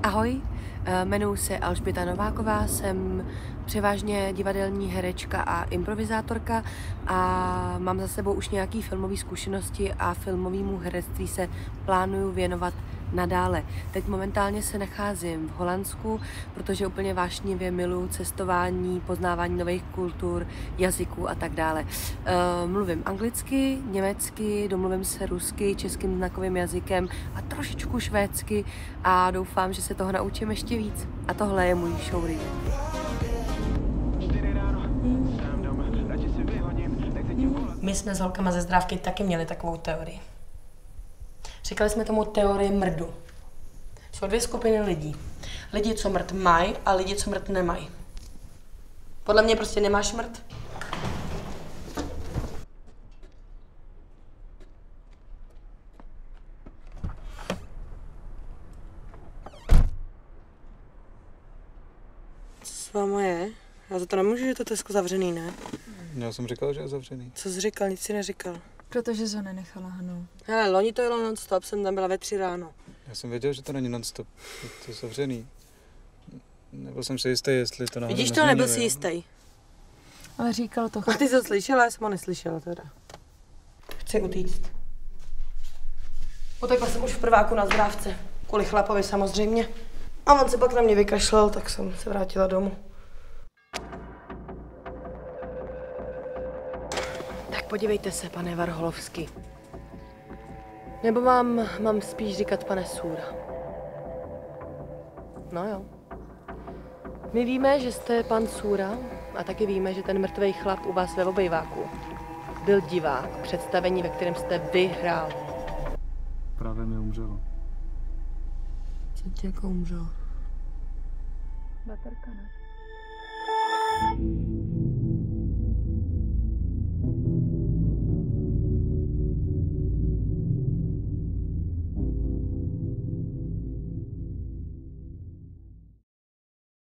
Ahoj, jmenuji se Alžběta Nováková, jsem převážně divadelní herečka a improvizátorka a mám za sebou už nějaké filmové zkušenosti a filmovému herectví se plánuju věnovat nadále. Teď momentálně se nacházím v Holandsku, protože úplně vášnivě miluji cestování, poznávání nových kultur, jazyků a tak dále. Mluvím anglicky, německy, domluvím se rusky, českým znakovým jazykem a trošičku švédsky a doufám, že se toho naučím ještě víc. A tohle je můj showreel. My jsme s holkama ze Zdrávky taky měli takovou teorii. Říkali jsme tomu teorie mrdu. Jsou dvě skupiny lidí. Lidi, co mrd mají a lidi, co mrd nemají. Podle mě prostě nemáš mrd. Co s váma je? Já za to nemůžu, že to Tesco zavřený, ne? Já jsem říkal, že je zavřený. Co jsi říkal? Nic si neříkal. Protože jsi ho nenechala, Hanu. Hele, loni to jelo non-stop, jsem tam byla ve 3 ráno. Já jsem věděl, že to není non-stop. To je zavřený. Nebyl jsem si jistý, jestli to náhodou Vidíš to, nebyl si jistý. Ale říkal to. A ty jsi ho slyšela, já jsem ho neslyšela teda. Chci utíct. Utekla jsem už v prváku na Zdrávce. Kvůli chlapovi samozřejmě. A on se pak na mě vykašlal, tak jsem se vrátila domů. Tak podívejte se, pane Varholovský. Nebo mám spíš říkat pane Sůra. No jo. My víme, že jste pan Sůra a taky víme, že ten mrtvej chlap u vás ve obejváku byl divák představení, ve kterém jste vy hrál. Právě mi umřelo. Co ti jako umřelo? Baterka, ne?